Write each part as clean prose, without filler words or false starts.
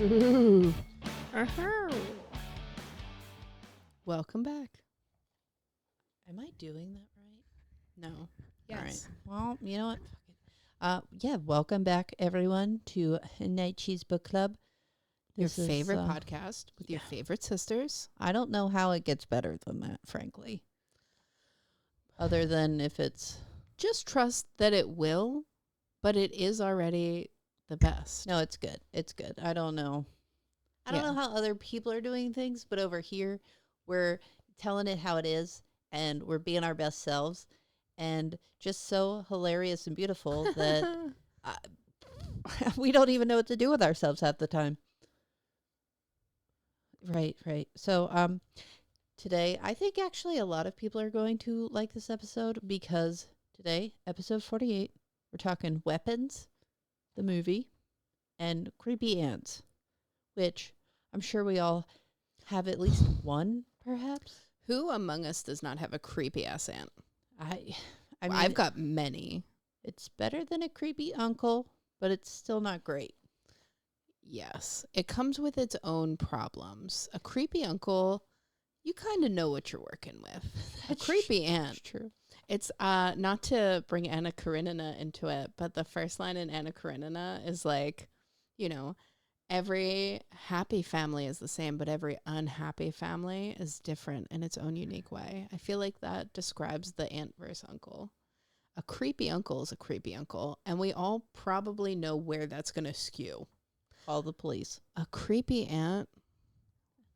Ooh. Uh-huh. Welcome back. Am I doing that right? No. Yes. All right. Well, you know what? Fuck it. Yeah, welcome back, everyone, to Night Cheese Bookclub. Your favorite podcast with your favorite sisters. I don't know how it gets better than that, frankly. Other than if it's... Just trust that it will, but it is already the best. No, it's good. It's good. I don't know. I don't know how other people are doing things, but over here, we're telling it how it is, and we're being our best selves, and just so hilarious and beautiful that we don't even know what to do with ourselves half the time. Right. So, today, I think actually a lot of people are going to like this episode because today, episode 48, we're talking weapons, the movie, and creepy ants, which I'm sure we all have at least one, perhaps. Who among us does not have a creepy ass aunt? I mean, I've got many. It's better than a creepy uncle, but it's still not great. Yes. It comes with its own problems. A creepy uncle, you kind of know what you're working with. A creepy aunt. True. It's not to bring Anna Karenina into it, but the first line in Anna Karenina is like, you know, every happy family is the same, but every unhappy family is different in its own unique way. I feel like that describes the aunt versus uncle. A creepy uncle is a creepy uncle, and we all probably know where that's going to skew. Call the police. A creepy aunt?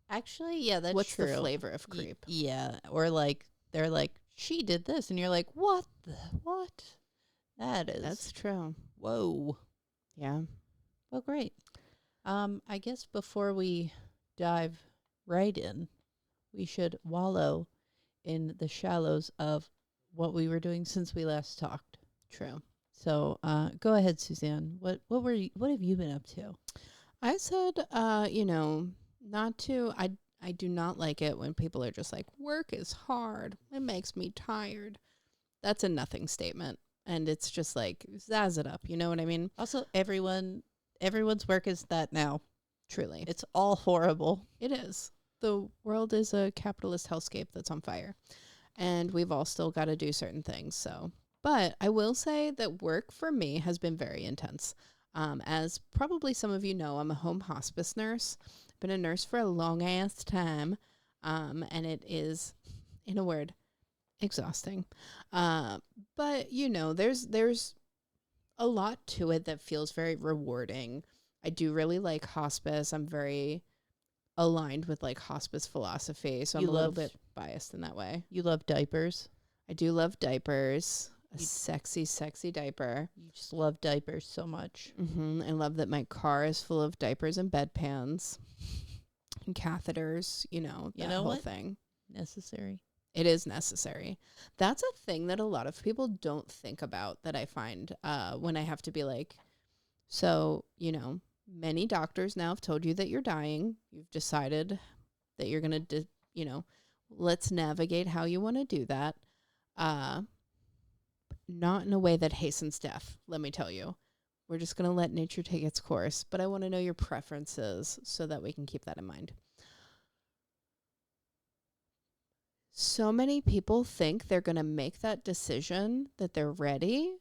Actually, yeah, that's What's true. the flavor of creep? Yeah, or like, they're like, she did this, and you're like, what? That's true. Whoa. Yeah. Well, great. I guess before we dive right in, we should wallow in the shallows of what we were doing since we last talked. True. So, go ahead, Suzanne. What have you been up to? I said, not to. I do not like it when people are just like, work is hard. It makes me tired. That's a nothing statement. And it's just like, zazz it up. You know what I mean? Also, everyone's work is that now. Truly. It's all horrible. It is. The world is a capitalist hellscape that's on fire. And we've all still got to do certain things. So, but I will say that work for me has been very intense. As probably some of you know, I'm a home hospice nurse. Been a nurse for a long ass time. And it is, in a word, exhausting. But you know, there's a lot to it that feels very rewarding. I do really like hospice. I'm very aligned with like hospice philosophy. So I'm a little bit biased in that way. You love diapers. I do love diapers. A sexy, sexy diaper. You just love diapers so much. Mm-hmm. I love that my car is full of diapers and bedpans and catheters, that whole thing. Necessary. It is necessary. That's a thing that a lot of people don't think about that I find when I have to be like, so, many doctors now have told you that you're dying. You've decided that you're going to, let's navigate how you want to do that. Not in a way that hastens death, let me tell you. We're just going to let nature take its course. But I want to know your preferences so that we can keep that in mind. So many people think they're going to make that decision, that they're ready,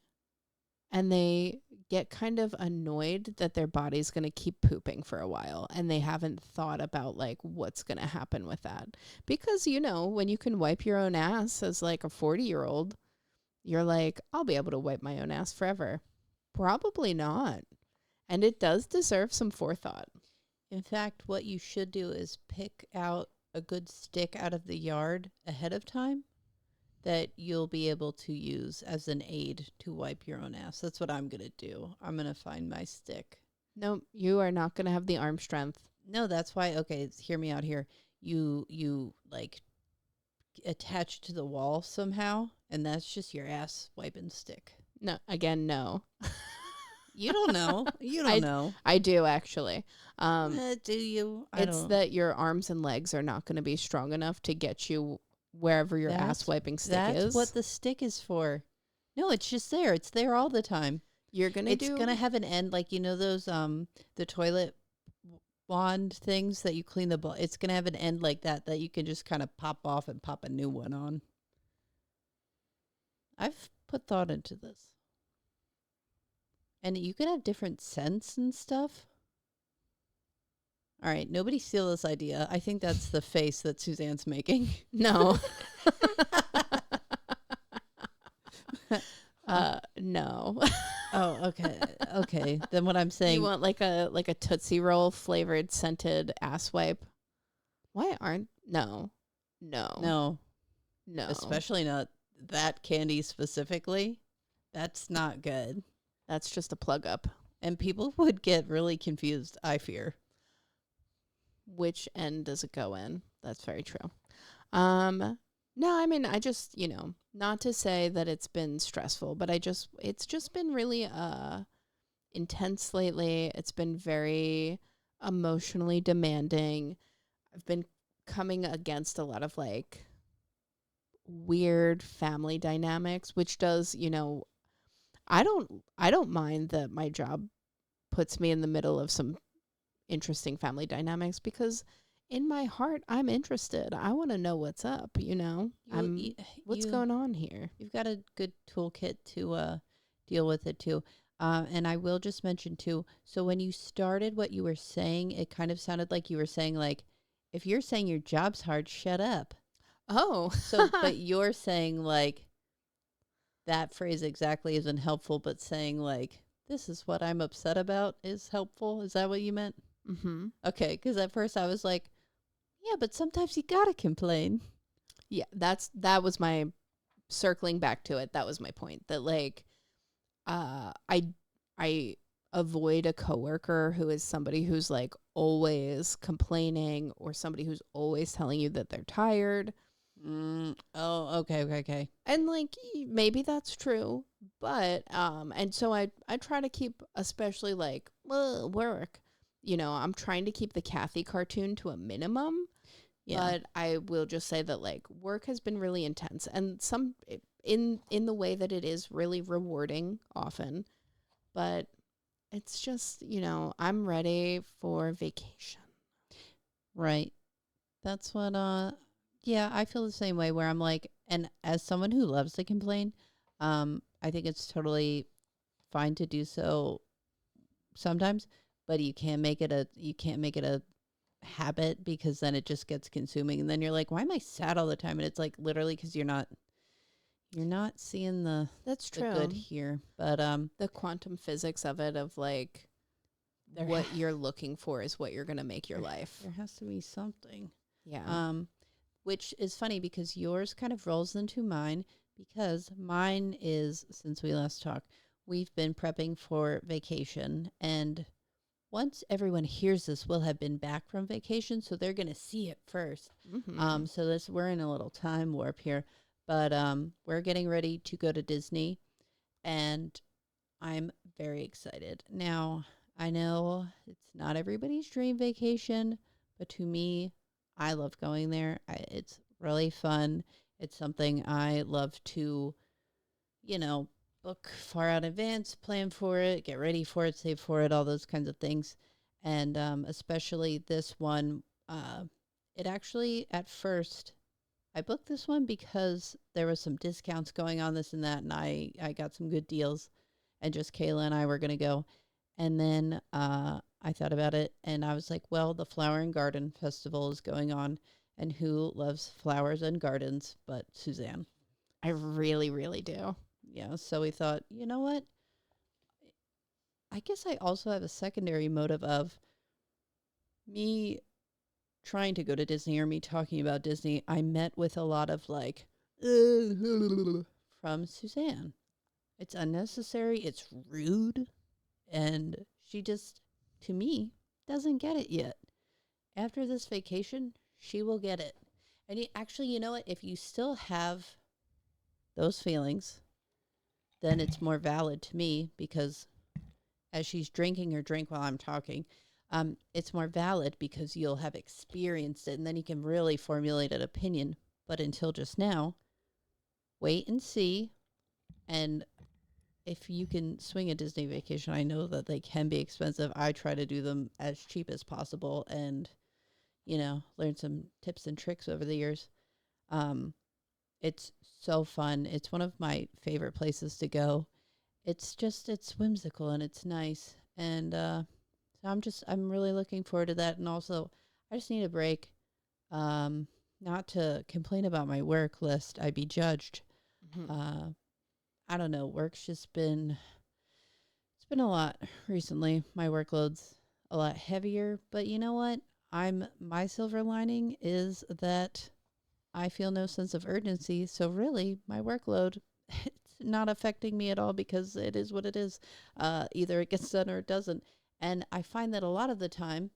and they get kind of annoyed that their body's going to keep pooping for a while, and they haven't thought about like what's going to happen with that. Because, when you can wipe your own ass as like a 40-year-old, you're like, I'll be able to wipe my own ass forever. Probably not. And it does deserve some forethought. In fact, what you should do is pick out a good stick out of the yard ahead of time that you'll be able to use as an aid to wipe your own ass. That's what I'm going to do. I'm going to find my stick. No, you are not going to have the arm strength. No, that's why. Okay, hear me out here. You like attach to the wall somehow, and that's just your ass wiping stick. No, again, no. You don't know. You don't know. I do, actually. Do you? It's that your arms and legs are not going to be strong enough to get you wherever your ass wiping stick is. That's what the stick is for. No, it's just there. It's there all the time. You're going to It's going to have an end, like, those, the toilet wand things that you clean the bowl. It's gonna have an end like that you can just kind of pop off and pop a new one on. I've put thought into this, and you can have different scents and stuff. All right, nobody steal this idea. I think that's the face that Suzanne's making. No. No. Oh, okay. Okay. Then what I'm saying, You want like a Tootsie Roll flavored scented ass wipe? Why aren't no. no, especially not that candy specifically. That's not good. That's just a plug up. And people would get really confused, I fear. Which end does it go in? That's very true. No, I mean, I just, not to say that it's been stressful, but it's just been really intense lately. It's been very emotionally demanding. I've been coming against a lot of like weird family dynamics, which does, I don't mind that my job puts me in the middle of some interesting family dynamics because in my heart I'm interested. I want to know what's up, what's going on here. You've got a good toolkit to deal with it too. And I will just mention too, so when you started what you were saying, it kind of sounded like you were saying like, if you're saying your job's hard, shut up. Oh. So but you're saying like that phrase exactly isn't helpful, but saying like, this is what I'm upset about is helpful. Is that what you meant? Mm-hmm. Okay, because at first I was like, yeah, but sometimes you gotta complain. Yeah, that was my circling back to it. That was my point. That like, I avoid a coworker who is somebody who's like always complaining or somebody who's always telling you that they're tired. Oh, okay. And like maybe that's true, but and so I try to keep, especially like work. I'm trying to keep the Kathy cartoon to a minimum. Yeah. But I will just say that like work has been really intense and some in the way that it is really rewarding often. But it's just, I'm ready for vacation. Right. That's what yeah, I feel the same way where I'm like, and as someone who loves to complain, I think it's totally fine to do so sometimes, but you can't make it a habit because then it just gets consuming and then you're like, why am I sad all the time? And it's like literally because you're not seeing the that's true the good here. But the quantum physics of it, of like what you're looking for is what you're gonna make your life. There has to be something. Yeah. Which is funny because yours kind of rolls into mine, because mine is, since we last talked, we've been prepping for vacation, and once everyone hears this, we'll have been back from vacation, so they're going to see it first. Mm-hmm. So we're in a little time warp here, but we're getting ready to go to Disney, and I'm very excited. Now, I know it's not everybody's dream vacation, but to me, I love going there. It's really fun. It's something I love to, book far out in advance, plan for it, get ready for it, save for it, all those kinds of things. And especially this one, it actually, at first, I booked this one because there was some discounts going on, this and that, and I got some good deals, and just Kayla and I were going to go. And then I thought about it, and I was like, well, the Flower and Garden Festival is going on, and who loves flowers and gardens but Suzanne? I really, really do. Yeah, so we thought, you know what? I guess I also have a secondary motive of me trying to go to Disney, or me talking about Disney. I met with a lot of like, from Suzanne. It's unnecessary, it's rude, and she just, to me, doesn't get it yet. After this vacation, she will get it. And actually, you know what? If you still have those feelings, then it's more valid to me, because as she's drinking her drink while I'm talking, it's more valid because you'll have experienced it, and then you can really formulate an opinion. But until just now, wait and see. And if you can swing a Disney vacation, I know that they can be expensive. I try to do them as cheap as possible and, learn some tips and tricks over the years. Um, it's so fun. It's one of my favorite places to go. It's whimsical and it's nice. And so I'm really looking forward to that. And also, I just need a break. Not to complain about my work list, I'd be judged. Mhm. I don't know. It's been a lot recently. My workload's a lot heavier, but you know what? My silver lining is that I feel no sense of urgency. So really, my workload, it's not affecting me at all because it is what it is. Either it gets done or it doesn't. And I find that a lot of the time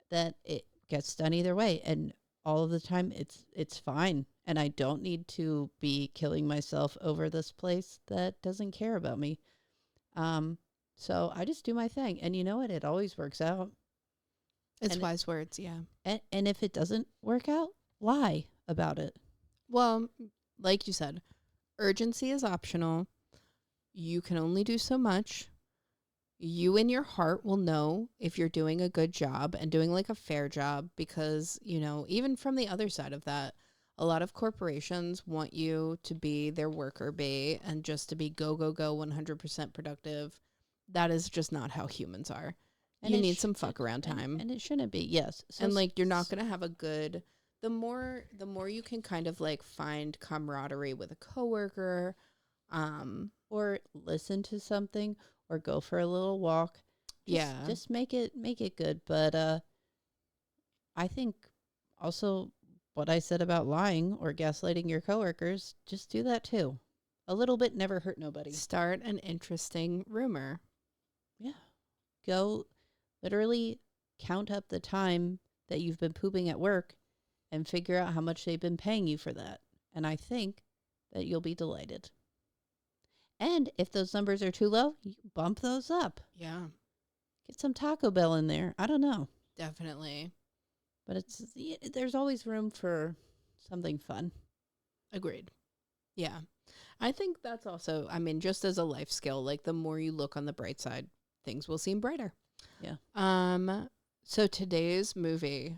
that it gets done either way. And all of the time it's fine. And I don't need to be killing myself over this place that doesn't care about me. Um, so I just do my thing. And you know what? It always works out. It's And wise words, yeah. and if it doesn't work out, lie about it. Well, like you said, urgency is optional. You can only do so much. You in your heart will know if you're doing a good job and doing like a fair job because, even from the other side of that, a lot of corporations want you to be their worker bee and just to be go, go, go 100% productive. That is just not how humans are. And You need some fuck around time. And it shouldn't be. Yes. So And like you're not going to have a good the more you can kind of like find camaraderie with a coworker, or listen to something or go for a little walk. Just make it good. But I think also what I said about lying or gaslighting your coworkers, just do that too. A little bit never hurt nobody. start an interesting rumor. Yeah. Go literally count up the time that you've been pooping at work and figure out how much they've been paying you for that. And I think that you'll be delighted. And if those numbers are too low, you bump those up. Yeah, Get some Taco Bell in there. I don't know. definitely. But there's always room for something fun. Agreed. Yeah. I think that's also, just as a life skill, like the more you look on the bright side, things will seem brighter. Yeah. So today's movie,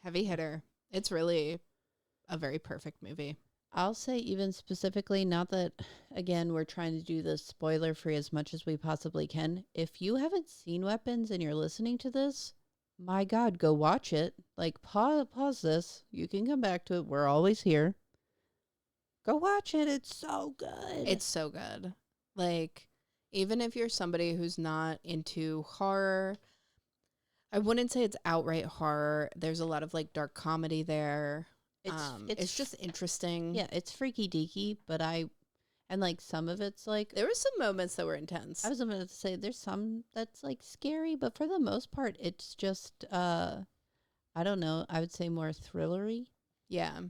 heavy hitter. It's really a very perfect movie. I'll say even specifically, not that, again, we're trying to do this spoiler free as much as we possibly can. If you haven't seen Weapons and you're listening to this, my God, go watch it. Like, pause this. You can come back to it. We're always here. Go watch it. It's so good. It's so good. Like, even if you're somebody who's not into horror, I wouldn't say it's outright horror. There's a lot of like dark comedy there. It's just interesting. Yeah, it's freaky deaky, but and like some of it's like, There were some moments that were intense. I was about to say there's some that's like scary, but for the most part, it's just, I don't know, I would say more thrillery. Yeah.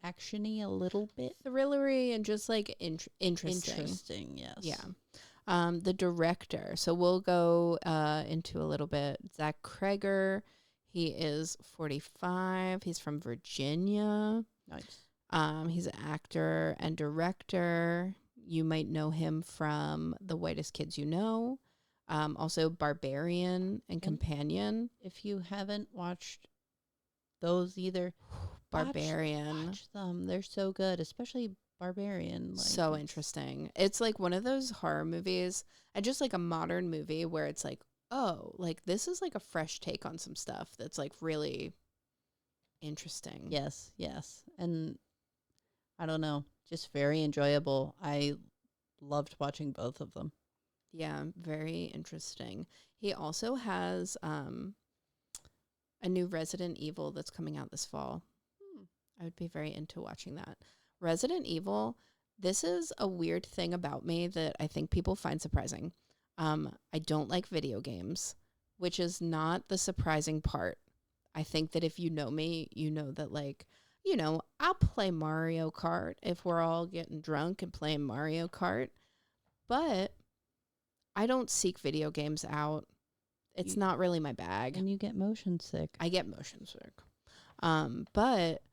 Actiony a little bit. Thrillery and just like interesting. Interesting, yes. Yeah. The director. So we'll go into a little bit. Zach Kreger. He is 45. He's from Virginia. Nice. He's an actor and director. You might know him from The Whitest Kids You Know. Also Barbarian and Companion. If you haven't watched those either, Barbarian. watch them. They're so good, especially Barbarian. Like, So interesting. It's like one of those horror movies and just like a modern movie where it's like, oh, like this is like a fresh take on some stuff that's like really interesting. Yes. And I don't know, just very enjoyable. I loved watching both of them. Yeah, very interesting. He also has a new Resident Evil that's coming out this fall. I would be very into watching that. Resident Evil, this is a weird thing about me that I think people find surprising. I don't like video games, which is not the surprising part. I think that if you know me, you know that like, I'll play Mario Kart if we're all getting drunk and playing Mario Kart. But I don't seek video games out. It's not really my bag. And you get motion sick. I get motion sick. But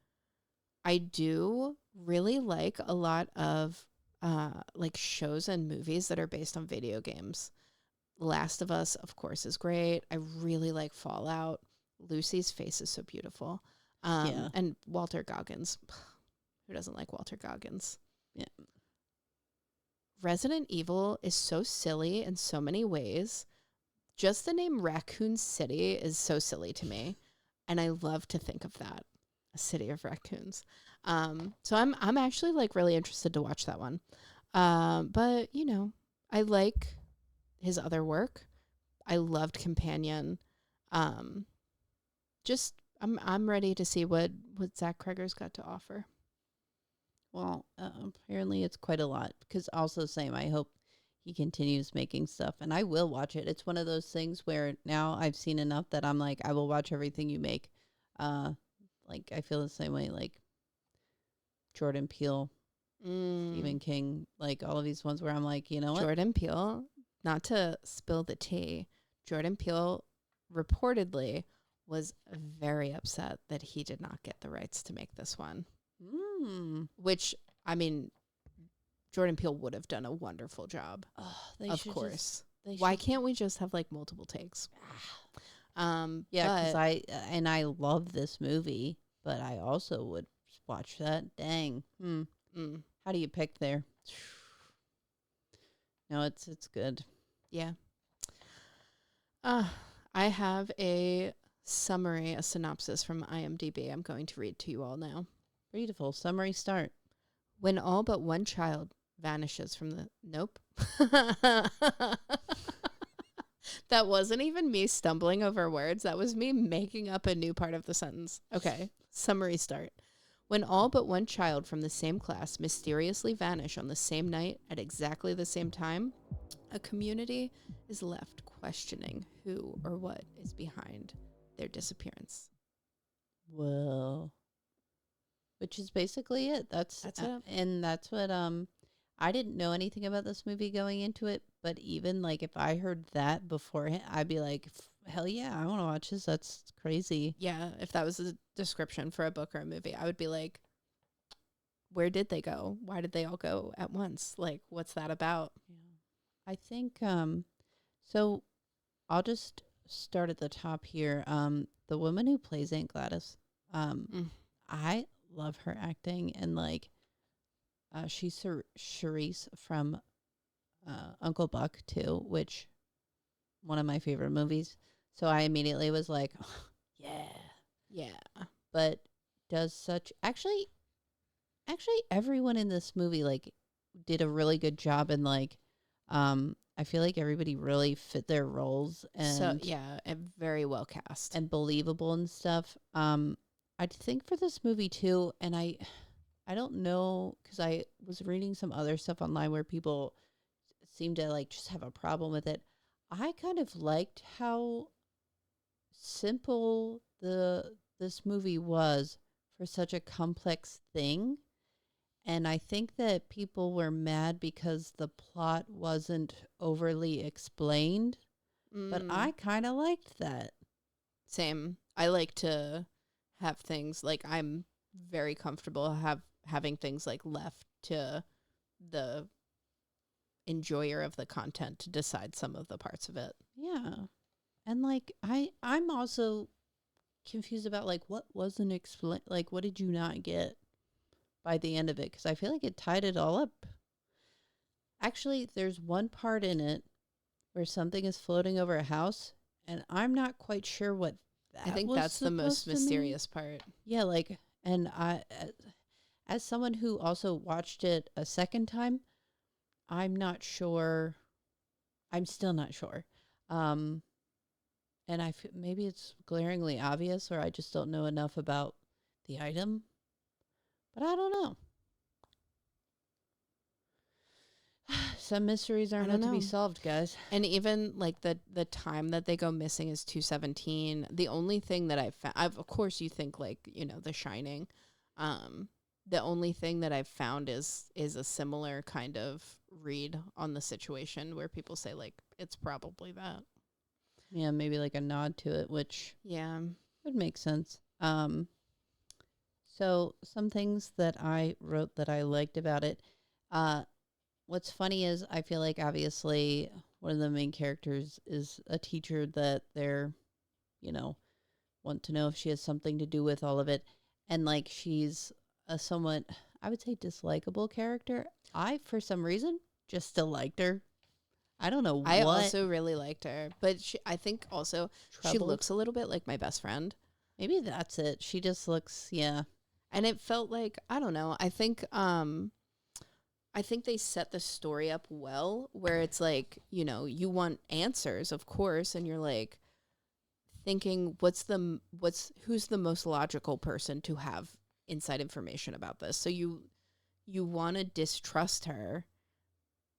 I do really like a lot of like shows and movies that are based on video games. Last of Us, of course, is great. I really like Fallout. Lucy's face is so beautiful. Yeah. And Walter Goggins. Who doesn't like Walter Goggins? Yeah. Resident Evil is so silly in so many ways. Just the name Raccoon City is so silly to me. And I love to think of that. A city of raccoons. So I'm actually like really interested to watch that one. But you know, I like his other work. I loved Companion. Just I'm ready to see what Zach Kreger's got to offer. Well, apparently it's quite a lot. Because also same, I hope he continues making stuff, and I will watch it. It's one of those things where now I've seen enough that I'm like, I will watch everything you make. Like I feel the same way. Like Jordan Peele, Stephen King, like all of these ones where I'm like, you know what? Jordan Peele, not to spill the tea, Jordan Peele reportedly was very upset that he did not get the rights to make this one. Which, I mean, Jordan Peele would have done a wonderful job. Of course. Why can't we just have like multiple takes? Yeah, because I love this movie, but I also would watch that. Dang. How do you pick there? No, it's good. Yeah. I have a summary, a synopsis from IMDb I'm going to read to you all now. Beautiful. Summary start. When all but one child vanishes from the... Nope. That wasn't even me stumbling over words. That was me making up a new part of the sentence. Okay. Summary start. When all but one child from the same class mysteriously vanish on the same night at exactly the same time, a community is left questioning who or what is behind their disappearance. Well, which is basically it. That's it. And that's what I didn't know anything about this movie going into it, but even like if I heard that beforehand, I'd be like, hell yeah, I want to watch this. That's crazy. Yeah, if that was a description for a book or a movie, I would be like, where did they go? Why did they all go at once? Like, what's that about? Yeah. I think so I'll just start at the top here. The woman who plays Aunt Gladys, I love her acting, and like she's Charisse from Uncle Buck too, which one of my favorite movies. So I immediately was like, yeah. But does such actually everyone in this movie like did a really good job, and like I feel like everybody really fit their roles, and so yeah, and very well cast and believable and stuff. I think for this movie too, and I don't know, because I was reading some other stuff online where people seem to like just have a problem with it. I kind of liked how simple this movie was for such a complex thing. And I think that people were mad because the plot wasn't overly explained. But I kind of liked that. Same. I like to have things like I'm very comfortable having things like left to the enjoyer of the content to decide some of the parts of it. Yeah. And like I'm also confused about like what wasn't explained, like what did you not get by the end of it, because I feel like it tied it all up. Actually, there's one part in it where something is floating over a house, and I'm not quite sure what that I think was that's the most mysterious part. Yeah, like, and I, as someone who also watched it a second time, I'm not sure. I'm still not sure. And maybe it's glaringly obvious, or I just don't know enough about the item. But I don't know. Some mysteries aren't meant to be solved, guys. And even like the time that they go missing is 217. The only thing that I've found, of course, you think like, you know, The Shining. The only thing that I've found is a similar kind of read on the situation where people say like it's probably that. Yeah, maybe like a nod to it, which would make sense. So some things that I wrote that I liked about it. Uh, what's funny is I feel like obviously one of the main characters is a teacher that they're, you know, want to know if she has something to do with all of it. And like she's a somewhat, I would say, dislikable character. I, for some reason, just still liked her. I don't know I what also really liked her, but I think also she troubled. looks a little bit like my best friend. Maybe that's it. She just looks, yeah. And it felt like, I don't know, I think they set the story up well where it's like, you know, you want answers, of course, and you're like thinking who's the most logical person to have inside information about this. So you want to distrust her,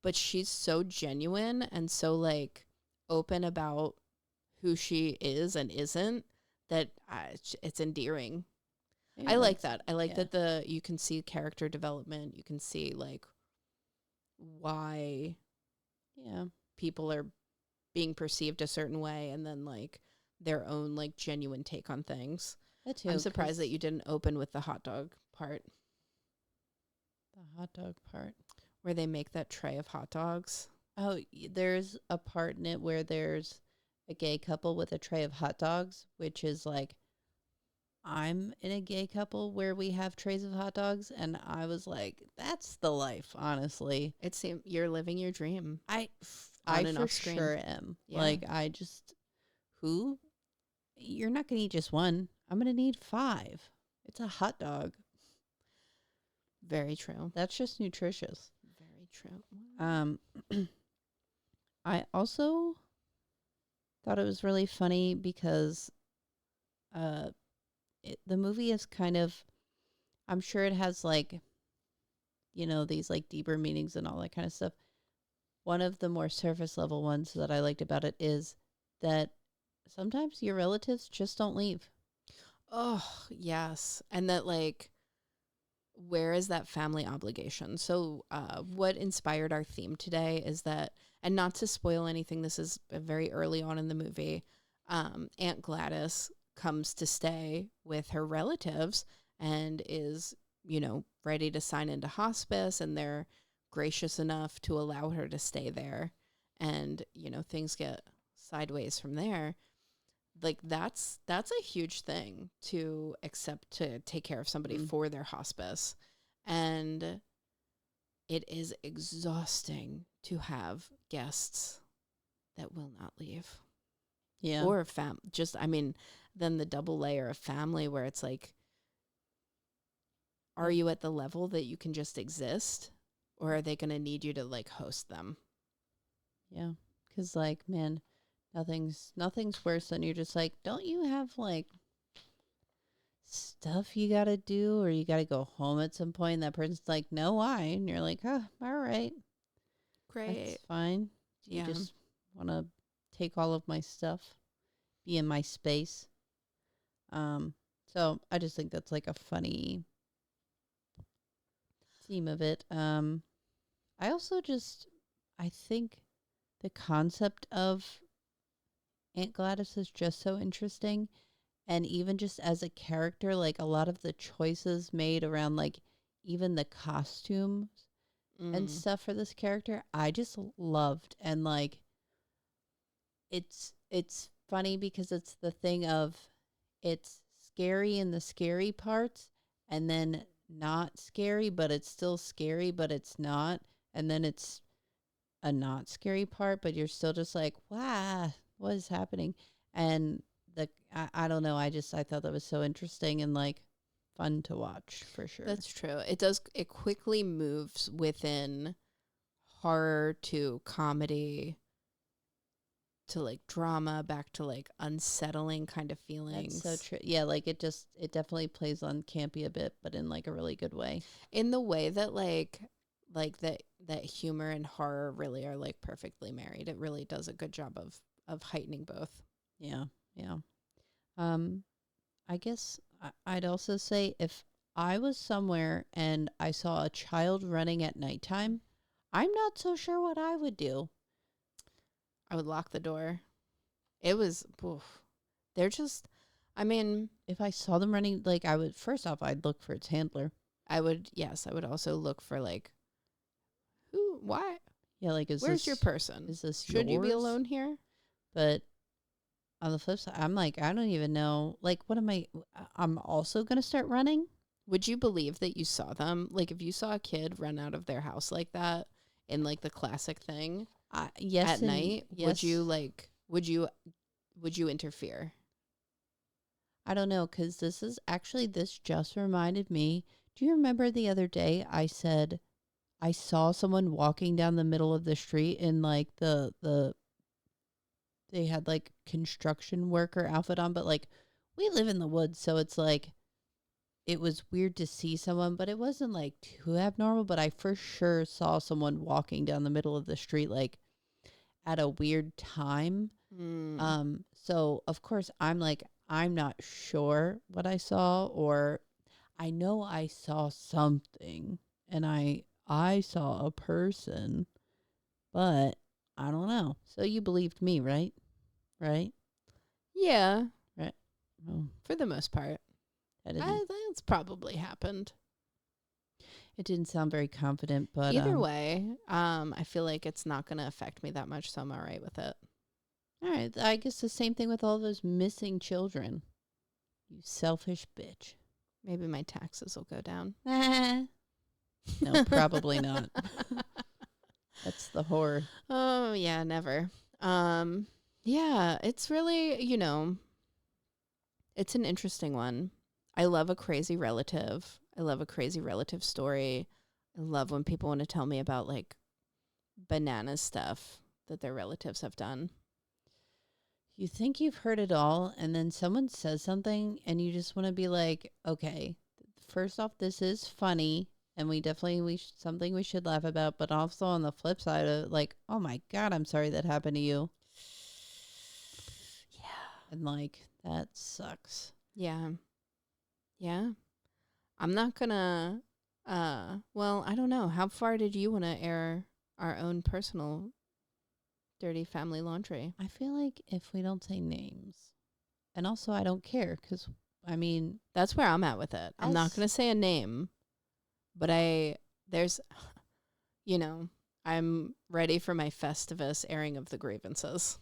but she's so genuine and so like open about who she is and isn't that it's endearing. Maybe I like that's, that. I like yeah. that you can see character development. You can see like why Yeah. people are being perceived a certain way and then like their own like genuine take on things. That too. I'm surprised that you didn't open with the hot dog part the hot dog part. where they make that tray of hot dogs. Oh, there's a part in it where there's a gay couple with a tray of hot dogs, which is like, I'm in a gay couple where we have trays of hot dogs, and I was like, that's the life, honestly. It seems you're living your dream. I, On I and for off screen. sure am. Yeah. Like, I just, who? You're not going to eat just one. I'm going to need 5. It's a hot dog. Very true. That's just nutritious. Very true. Um, I also thought it was really funny because the movie is kind of, I'm sure it has like, you know, these like deeper meanings and all that kind of stuff. One of the more surface level ones that I liked about it is that sometimes your relatives just don't leave. Oh, yes. And that like where is that family obligation? So what inspired our theme today is that, and not to spoil anything, this is very early on in the movie, Aunt Gladys comes to stay with her relatives and is, you know, ready to sign into hospice, and they're gracious enough to allow her to stay there. And, you know, things get sideways from there. Like that's a huge thing to accept, to take care of somebody for their hospice. And it is exhausting to have guests that will not leave. Yeah. Or just I mean, then the double layer of family where it's like, are you at the level that you can just exist, or are they going to need you to like host them? Yeah. Cuz like, man, nothing's worse than you're just like, don't you have like stuff you got to do, or you got to go home at some point? And that person's like, no, why? And you're like, oh, all right. Great. That's fine. Do you just want to take all of my stuff, be in my space? So I just think that's like a funny theme of it. I also I think the concept of Aunt Gladys is just so interesting. And even just as a character, like a lot of the choices made around like even the costumes and stuff for this character, I just loved. And like it's funny because it's the thing of it's scary in the scary parts, and then not scary, but it's still scary, but it's not. And then it's a not scary part, but you're still just like, wow, what is happening? And I don't know, I thought that was so interesting and like fun to watch for sure. That's true. It quickly moves within horror to comedy to like drama, back to like unsettling kind of feelings. That's so true. Yeah, like it definitely plays on campy a bit, but in like a really good way. In the way that like that humor and horror really are like perfectly married. It really does a good job of heightening both. Yeah, yeah. I guess I'd also say if I was somewhere and I saw a child running at nighttime, I'm not so sure what I would do. I would lock the door. It was, oof. They're just, I mean, If I saw them running, like I would, first off, I'd look for its handler. I would also look for like, who, why, Yeah, like where's your person? is this Should you be yours? alone here? But on the flip side, I'm like, I don't even know. Like, what am I? I'm also gonna start running. Would you believe that you saw them? Like, if you saw a kid run out of their house like that in like the classic thing Yes, at night, would you yes. like, would you interfere? I don't know, because this just reminded me. Do you remember the other day I said I saw someone walking down the middle of the street in like they had like construction worker outfit on, but like we live in the woods, so it's like it was weird to see someone, but it wasn't like too abnormal. But I for sure saw someone walking down the middle of the street like at a weird time. Mm. So of course I'm like, I'm not sure what I saw, or I know I saw something and I saw a person, but I don't know. So you believed me, right? Right? Yeah, Right. Well, for the most part. that didn't That's probably happened. it didn't sound very confident, but Either way, I feel like it's not going to affect me that much, so I'm all right with it. all right, I guess the same thing with all those missing children. You selfish bitch. Maybe my taxes will go down. No, probably not. That's the horror. Oh, yeah, never. Yeah, it's really, it's an interesting one. I love a crazy relative. I love a crazy relative story. I love when people want to tell me about like bananas stuff that their relatives have done. You think you've heard it all, and then someone says something, and you just want to be like, okay, first off, this is funny, and something we should laugh about, but also on the flip side of like, oh my God, I'm sorry that happened to you. Yeah. And like, that sucks. Yeah. Yeah. I'm not gonna well, I don't know. How far did you want to air our own personal dirty family laundry? I feel like if we don't say names, and also I don't care, because I mean, That's where I'm at with it. I'm not as going to say a name, but there's, I'm ready for my Festivus airing of the grievances.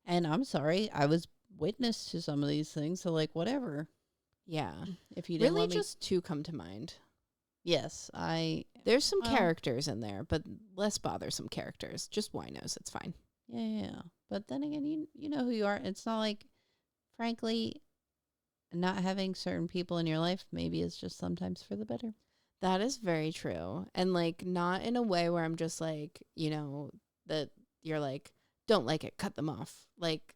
and I'm sorry, I was witness to some of these things, so like, whatever. Yeah. If you didn't Really, want me, just two come to mind. yes, There's some well, characters in there, but less bothersome characters. Just winos. It's fine. yeah. But then again, you know who you are. It's not like, frankly, not having certain people in your life maybe is just sometimes for the better. That is very true. And like, not in a way where I'm just like, that you're like, don't like it, cut them off. Like,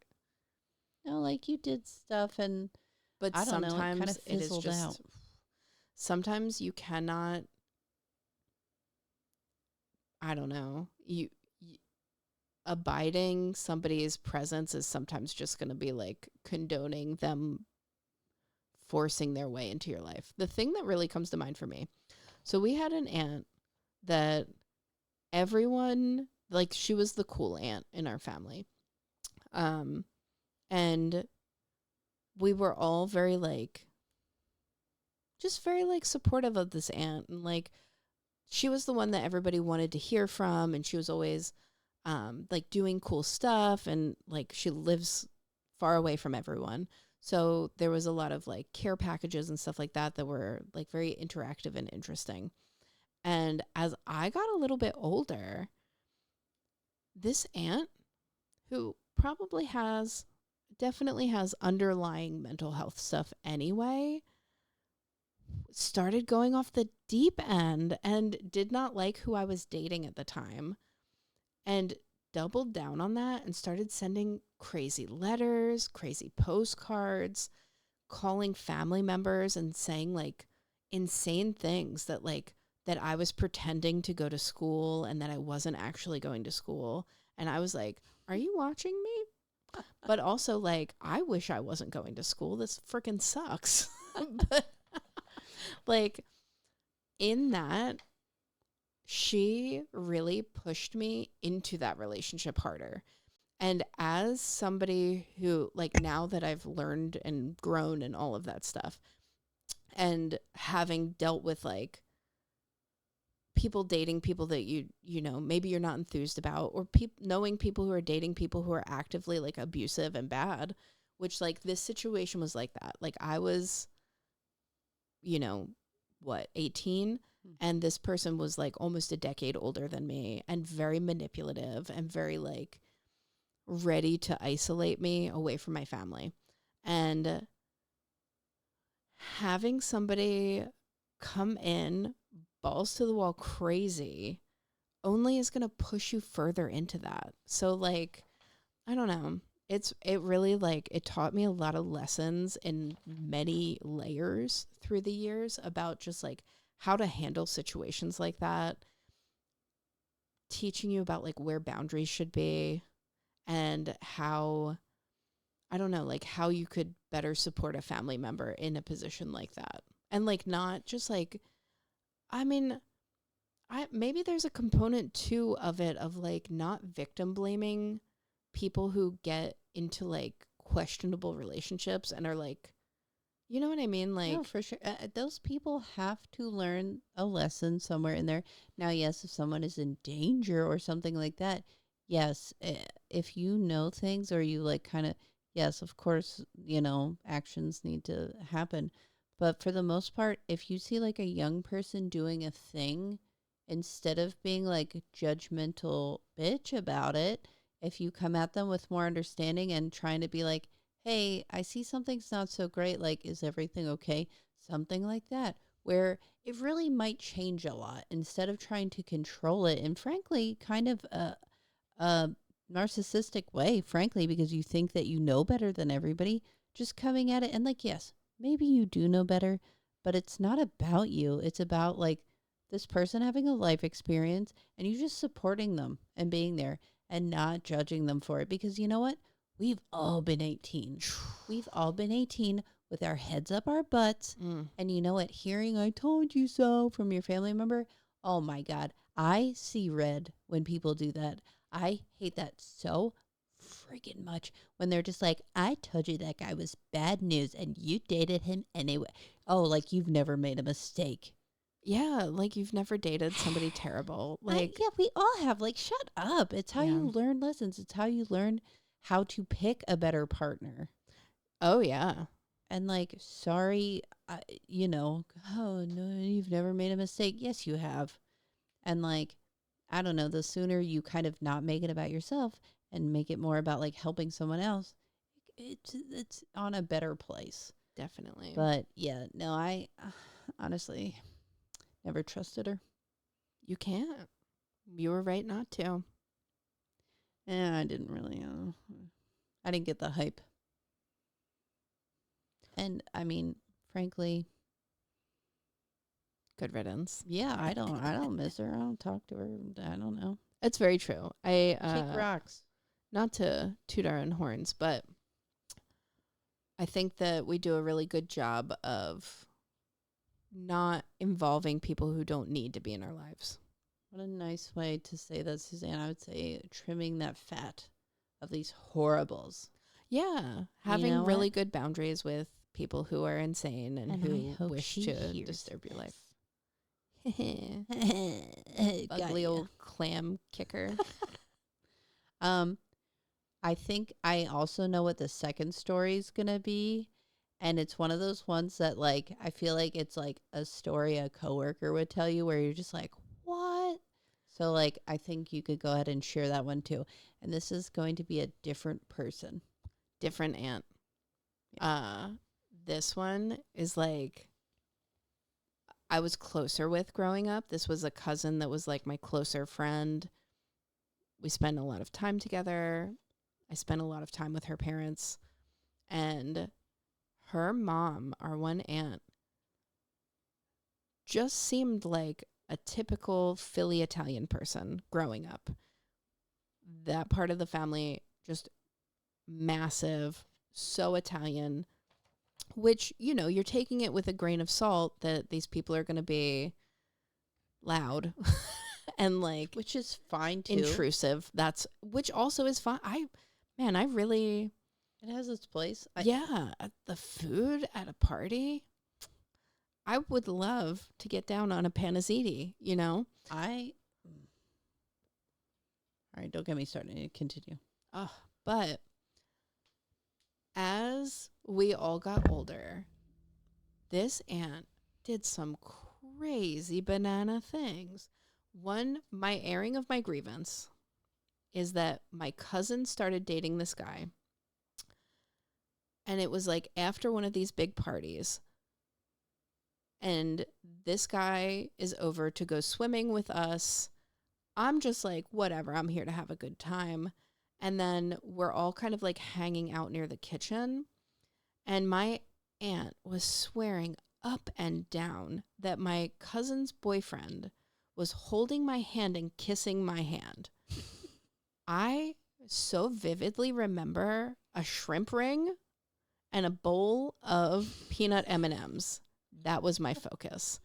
No, like you did stuff, and but I don't know, it kind sometimes of it is fizzled just, out. sometimes you cannot, I don't know, you abiding somebody's presence is sometimes just going to be like condoning them forcing their way into your life. The thing that really comes to mind for me. So we had an aunt that everyone, like, she was the cool aunt in our family. And we were all very like, just very like supportive of this aunt, and like she was the one that everybody wanted to hear from, and she was always like doing cool stuff, and like she lives far away from everyone. So there was a lot of like care packages and stuff like that were like very interactive and interesting. And as I got a little bit older, this aunt, who definitely has underlying mental health stuff anyway, started going off the deep end and did not like who I was dating at the time, and doubled down on that and started sending crazy letters, crazy postcards, calling family members and saying like insane things that I was pretending to go to school and that I wasn't actually going to school. And I was like, are you watching me? But also like, I wish I wasn't going to school. This freaking sucks. But like, in that, she really pushed me into that relationship harder. And as somebody who, like, now that I've learned and grown and all of that stuff, and having dealt with like people dating people that you know maybe you're not enthused about, or knowing people who are dating people who are actively like abusive and bad, which like this situation was like that. Like I was, you know, what, 18, and this person was like almost a decade older than me and very manipulative and very like ready to isolate me away from my family. And having somebody come in balls to the wall crazy only is going to push you further into that. So like, I don't know. It really like it taught me a lot of lessons in many layers through the years about just like how to handle situations like that, teaching you about like where boundaries should be and how, I don't know, like how you could better support a family member in a position like that. And like not just like, I mean, I maybe there's a component too of it of like not victim blaming people who get into like questionable relationships and are like, you know what I mean? Like, No, for sure. Those people have to learn a lesson somewhere in there. Now, yes, if someone is in danger or something like that, yes, if you know things or you like kind of, yes, of course, actions need to happen. But for the most part, if you see like a young person doing a thing, instead of being like a judgmental bitch about it, if you come at them with more understanding and trying to be like, hey, I see something's not so great. Like, is everything okay? Something like that, where it really might change a lot instead of trying to control it. And frankly, kind of a narcissistic way, frankly, because you think that you know better than everybody, just coming at it. And like, yes, maybe you do know better, but it's not about you. It's about like this person having a life experience and you just supporting them and being there and not judging them for it. Because you know what? We've all been 18. We've all been 18 with our heads up our butts. And you know what? Hearing I told you so from your family member, oh my God. I see red when people do that. I hate that so freaking much when they're just like, I told you that guy was bad news and you dated him anyway. Oh, like you've never made a mistake. yeah, like you've never dated somebody terrible. Like, Yeah, we all have. Like, shut up. It's how you learn lessons. It's how you learn how to pick a better partner. oh yeah. And like, sorry, oh no, you've never made a mistake. Yes, you have. And like, I don't know, the sooner you kind of not make it about yourself and make it more about like helping someone else, it's on a better place. Definitely. But yeah, no, I honestly never trusted her. You can't. You were right not to. I didn't really. I didn't get the hype. And I mean, frankly, good riddance. Yeah, I don't miss her. I don't talk to her. I don't know. It's very true. Kick rocks. Not to toot our own horns, but I think that we do a really good job of not involving people who don't need to be in our lives. What a nice way to say that, Suzanne. I would say trimming that fat of these horribles. Yeah, having really good boundaries with people who are insane and who wish to disturb your life. Ugly old clam kicker. I think I also know what the second story is going to be. And it's one of those ones that, like, I feel like it's like a story a coworker would tell you where you're just like, what? So, like, I think you could go ahead and share that one too. And this is going to be a different person. Different aunt. Yeah. This one is like I was closer with growing up. This was a cousin that was like my closer friend. We spent a lot of time together. I spent a lot of time with her parents. And her mom, our one aunt, just seemed like a typical Philly Italian person growing up. That part of the family, just massive, so Italian, which, you know, you're taking it with a grain of salt that these people are going to be loud and like Which is fine too. intrusive. Which also is fine. I really, It has its place. the food at a party. I would love to get down on a panizzitti, All right, don't get me started. Continue. But as we all got older, this aunt did some crazy banana things. One, my airing of my grievance is that my cousin started dating this guy. And it was like after one of these big parties. And this guy is over to go swimming with us. I'm just like, whatever, I'm here to have a good time. And then we're all kind of like hanging out near the kitchen. And my aunt was swearing up and down that my cousin's boyfriend was holding my hand and kissing my hand. I so vividly remember a shrimp ring and a bowl of peanut M&Ms. That was my focus.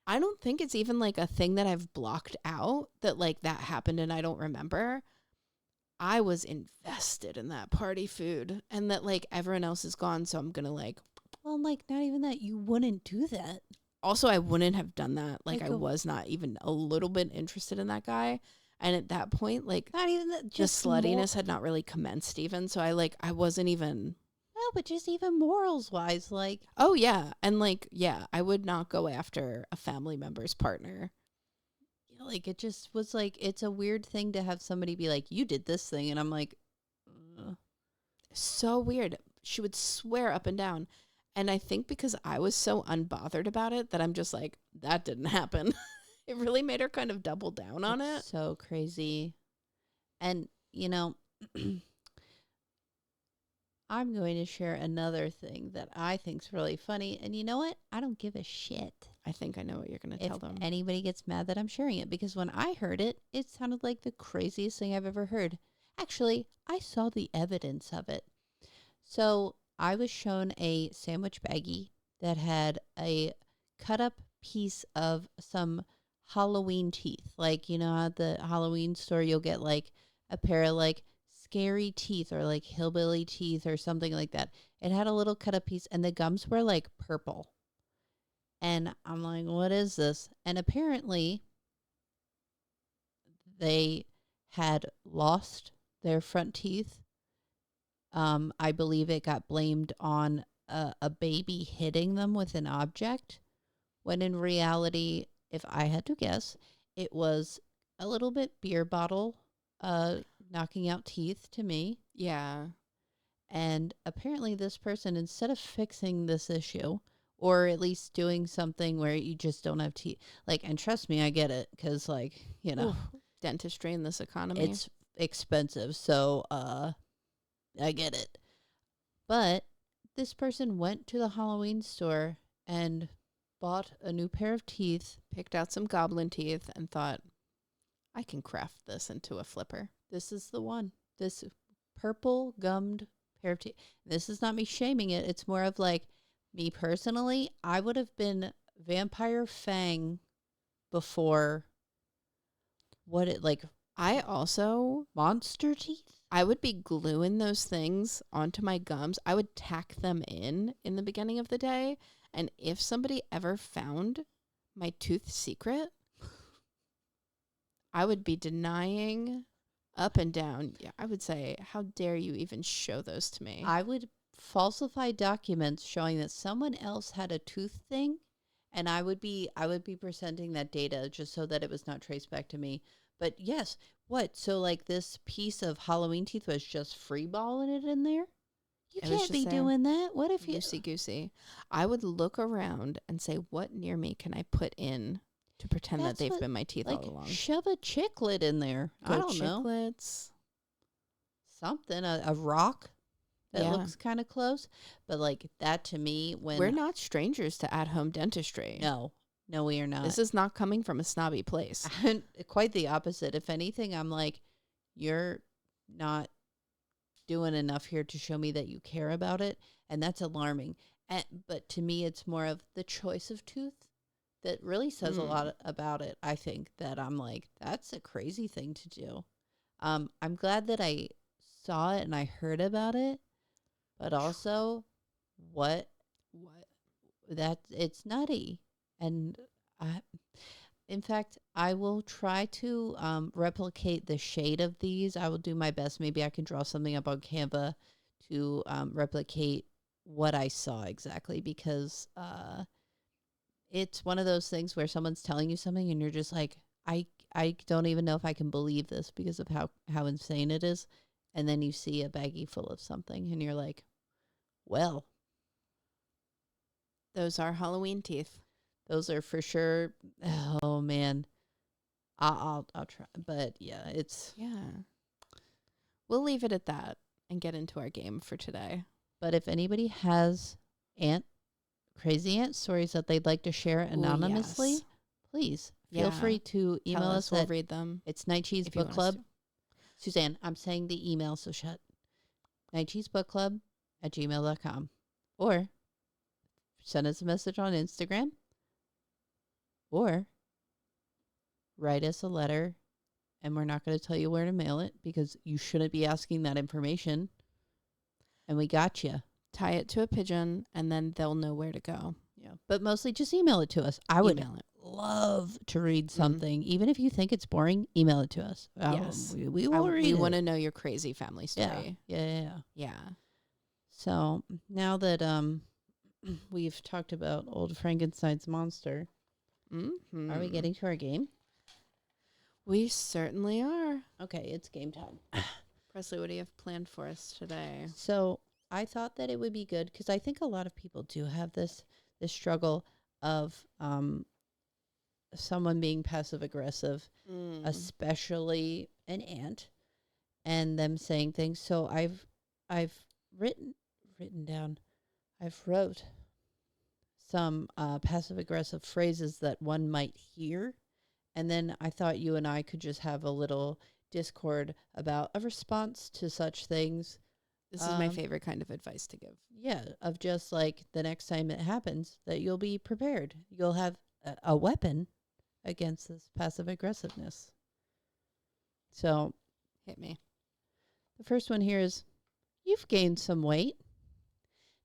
I don't think it's even like a thing that I've blocked out that like that happened and I don't remember. I was invested in that party food and that like everyone else is gone. So I'm going to like, Well, like not even that. You wouldn't do that. also I wouldn't have done that. Like I Like was not even a little bit interested in that guy. And at that point, like Not even that. the Just sluttiness had not really commenced even. So I wasn't even. No, but just even morals wise, like Oh, yeah. And like, yeah, I would not go after a family member's partner. like it just was like it's a weird thing to have somebody be like, "You did this thing," and I'm like, So weird. She would swear up and down. And I think because I was so unbothered about it that I'm just like, that didn't happen. It really made her kind of double down on it. So crazy. And, I'm going to share another thing that I think's really funny. And you know what? I don't give a shit I think I know what you're going to if tell them. anybody gets mad that I'm sharing it. Because when I heard it, it sounded like the craziest thing I've ever heard. Actually, I saw the evidence of it. So I was shown a sandwich baggie that had a cut up piece of some Halloween teeth. Like, at the Halloween store, you'll get like a pair of like scary teeth or like hillbilly teeth or something like that. It had a little cut up piece and the gums were like purple. And I'm like, what is this? And apparently they had lost their front teeth. I believe it got blamed on a baby hitting them with an object, when in reality, if I had to guess, it was a little bit beer bottle knocking out teeth to me. Yeah. And apparently this person, instead of fixing this issue, or at least doing something where you just don't have teeth, like, and trust me, I get it, because, like, Ooh, dentistry in this economy. it's expensive, so I get it. But this person went to the Halloween store and bought a new pair of teeth. Picked out some goblin teeth and thought, I can craft this into a flipper. This is the one. This purple gummed pair of teeth. This is not me shaming it. It's more of like, me personally, I would have been Vampire Fang before I also, monster teeth? I would be gluing those things onto my gums. I would tack them in the beginning of the day. And if somebody ever found my tooth secret, I would be denying up and down. Yeah, I would say, how dare you even show those to me? I would falsify documents showing that someone else had a tooth thing, and I would be presenting that data just so that it was not traced back to me. But yes, what? So like this piece of Halloween teeth was just free balling it in there? You can't be doing that. What if you Loosey goosey? I would look around and say, what near me can I put in to pretend that they've been my teeth all along? Shove a chiclet in there. I don't know. Chiclets. Something, a rock that looks kind of close. But like that to me, when we're not strangers to at-home dentistry. No, we are not. This is not coming from a snobby place. Quite the opposite. If anything, I'm like, you're not doing enough here to show me that you care about it. And that's alarming. But to me, it's more of the choice of tooth that really says a lot about it. I think that I'm like, that's a crazy thing to do. I'm glad that I saw it and I heard about it, but also what that it's nutty. And I, in fact, I will try to replicate the shade of these. I will do my best. Maybe I can draw something up on Canva to replicate what I saw exactly, because it's one of those things where someone's telling you something and you're just like, I don't even know if I can believe this because of how insane it is. And then you see a baggie full of something and you're like, well, Those are Halloween teeth. those are for sure. Oh man, I'll try. But yeah, it's. Yeah. We'll leave it at that and get into our game for today. But if anybody has crazy ant stories that they'd like to share anonymously, yes. please feel free to email us. We'll read them. It's Night Cheese Bookclub. Suzanne, I'm saying the email, so shut. nightcheesebookclub@gmail.com. Or send us a message on Instagram. Or write us a letter, and we're not going to tell you where to mail it because you shouldn't be asking that information. And we got you. Tie it to a pigeon, and then they'll know where to go. Yeah, but mostly just email it to us. I would love to read something. Even if you think it's boring, email it to us. Yes. We will read it. We want to know your crazy family story. Yeah. So now that we've talked about old Frankenstein's monster, are we getting to our game? We certainly are. Okay, it's game time. Presley, what do you have planned for us today? So I thought that it would be good because I think a lot of people do have this struggle of someone being passive aggressive, especially an aunt, and them saying things. So I've written down. I've wrote some passive aggressive phrases that one might hear, and then I thought you and I could just have a little discord about a response to such things. This is my favorite kind of advice to give. Yeah, of just like the next time it happens, that you'll be prepared. You'll have a weapon against this passive aggressiveness. So, hit me. The first one here is, you've gained some weight.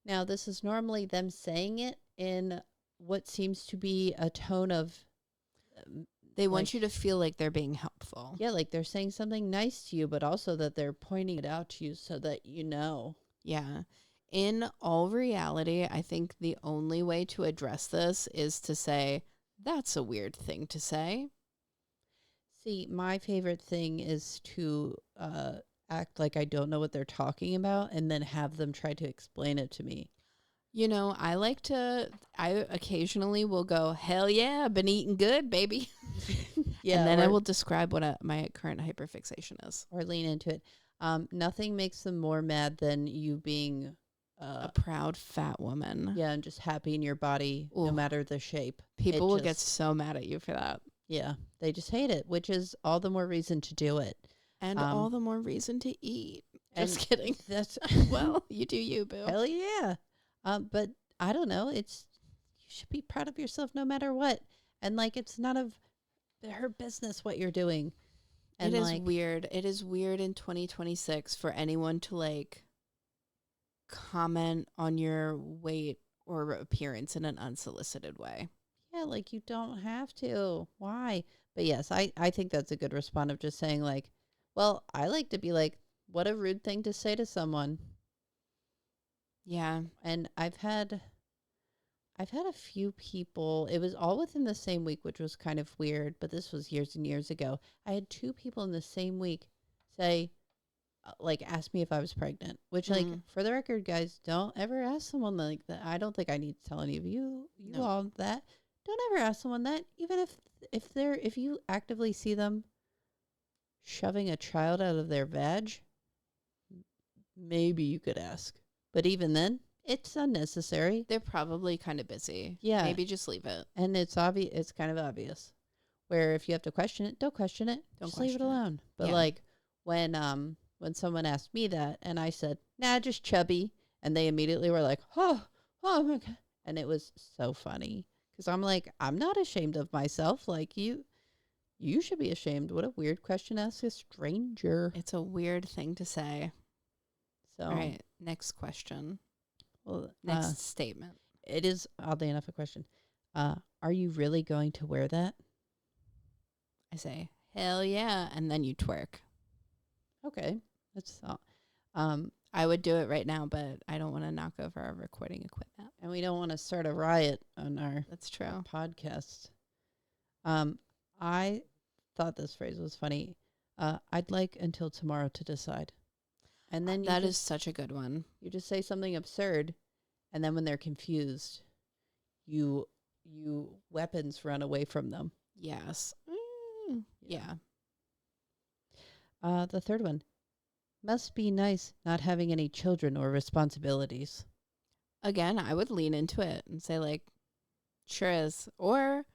Now, this is normally them saying it in what seems to be a tone of... They want you to feel like they're being helpful. Yeah, like they're saying something nice to you, but also that they're pointing it out to you so that you know. Yeah. In all reality, I think the only way to address this is to say, that's a weird thing to say. See, my favorite thing is to act like I don't know what they're talking about and then have them try to explain it to me. You know, I occasionally will go, hell yeah, been eating good, baby. Yeah. And then I will describe what my current hyperfixation is. Or lean into it. Nothing makes them more mad than you being a proud fat woman. Yeah, and just happy in your body, no matter the shape. People will get so mad at you for that. Yeah, they just hate it, which is all the more reason to do it. And all the more reason to eat. Just kidding. That's well, you do you, boo. Hell yeah. But I don't know. You should be proud of yourself no matter what. And like, it's none of her business what you're doing. And it is weird. It is weird in 2026 for anyone to like comment on your weight or appearance in an unsolicited way. Yeah, like you don't have to. Why? But yes, I think that's a good response of just saying like, well, I like to be like, what a rude thing to say to someone. Yeah. And I've had a few people, it was all within the same week, which was kind of weird, but this was years and years ago. I had 2 people in the same week say, ask me if I was pregnant, which for the record, guys, don't ever ask someone like that. I don't think I need to tell any of you all that. Don't ever ask someone that, even if you actively see them shoving a child out of their vag, maybe you could ask. But even then, it's unnecessary. They're probably kind of busy. Yeah. Maybe just leave it. And it's obvious. It's kind of obvious. Where if you have to question it, don't question it. Just leave it alone. But like when someone asked me that and I said, nah, just chubby. And they immediately were like, oh my God. And it was so funny Because I'm like, I'm not ashamed of myself. Like, you should be ashamed. What a weird question to ask a stranger. It's a weird thing to say. So, All right, next question. well, Next statement. it is oddly enough a question. Are you really going to wear that? I say, hell yeah, and then you twerk. Okay. That's I would do it right now, but I don't want to knock over our recording equipment. and we don't want to start a riot on our That's true. podcast. I thought this phrase was funny. I'd like until tomorrow to decide. And then That is such a good one. you just say something absurd, and then when they're confused, you weapons run away from them. Yes. Yeah. The third one. Must be nice not having any children or responsibilities. Again, I would lean into it and say, like, sure is. Or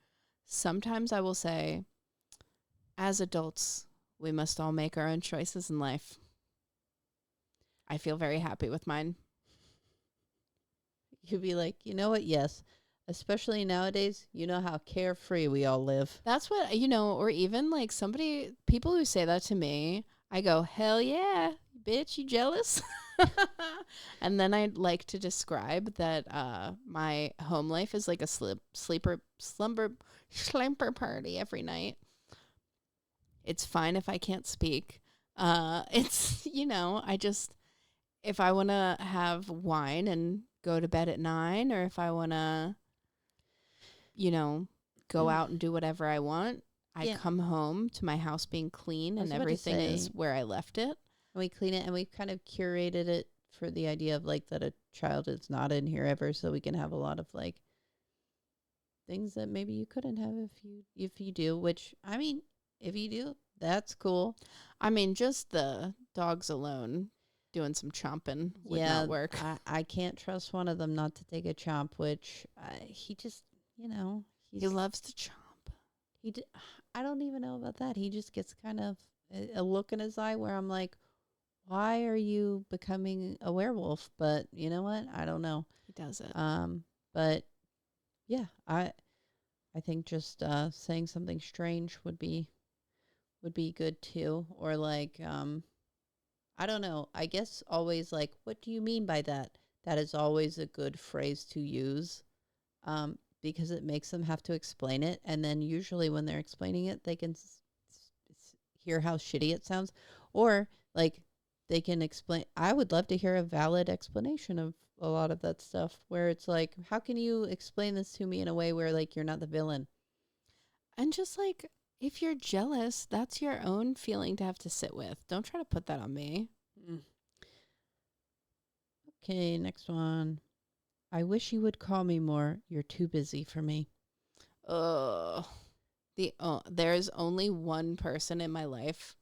sometimes I will say, as adults, we must all make our own choices in life. I feel very happy with mine. You'd be like, you know what? Yes. Especially nowadays, you know how carefree we all live. That's what, or even like people who say that to me, I go, hell yeah, bitch, you jealous? And then I'd like to describe that my home life is like a slumber party every night. It's fine if I can't speak. It's, if I want to have wine and go to bed at 9, or if I want to, go out and do whatever I want, I come home to my house being clean and everything is where I left it. And we clean it, and we've kind of curated it for the idea of like that a child is not in here ever, so we can have a lot of like things that maybe you couldn't have if you do, which I mean, if you do, that's cool. I mean, just the dogs alone doing some chomping would not work. I can't trust one of them not to take a chomp, which he just, he loves to chomp. I don't even know about that. He just gets kind of a look in his eye where I'm like, why are you becoming a werewolf? But you know what? I don't know. He does it. But yeah, I think just saying something strange would be good too. Or like, I don't know. I guess always like, what do you mean by that? That is always a good phrase to use. Because it makes them have to explain it. And then usually when they're explaining it, they can hear how shitty it sounds. Or like they can explain. I would love to hear a valid explanation of a lot of that stuff where it's like, how can you explain this to me in a way where like you're not the villain? And just like, if you're jealous, that's your own feeling to have to sit with. Don't try to put that on me. Okay, next one. I wish you would call me more. You're too busy for me. There is only one person in my life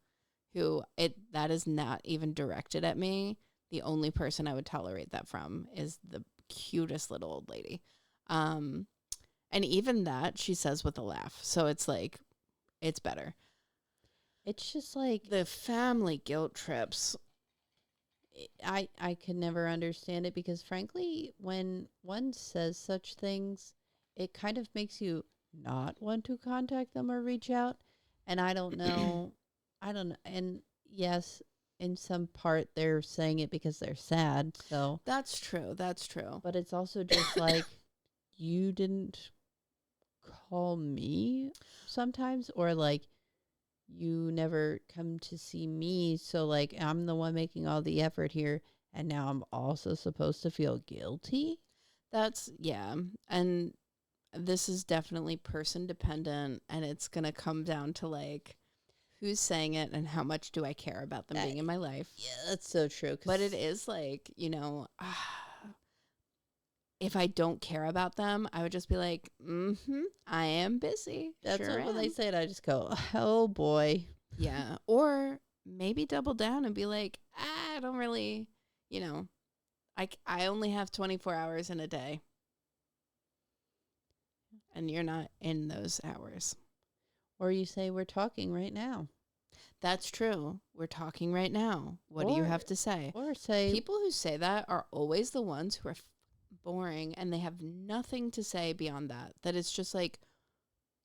who that is not even directed at me. The only person I would tolerate that from is the cutest little old lady. And even that she says with a laugh. So it's like, it's better. It's just like the family guilt trips. I could never understand it because frankly, when one says such things, it kind of makes you not want to contact them or reach out. And I don't know. And yes, in some part they're saying it because they're sad. So that's true. But it's also just like, you didn't call me sometimes, or like, you never come to see me, so like I'm the one making all the effort here, and now I'm also supposed to feel guilty. And this is definitely person dependent, and it's gonna come down to like who's saying it and how much do I care about them being in my life. Yeah, that's so true. But it is like, if I don't care about them, I would just be like, I am busy. That's sure when they say it, I just go, oh boy. Yeah. Or maybe double down and be like, I don't really, I only have 24 hours in a day. And you're not in those hours. Or you say, we're talking right now. That's true. We're talking right now. What do you have to say? Or say, people who say that are always the ones who are boring and they have nothing to say beyond that, that it's just like,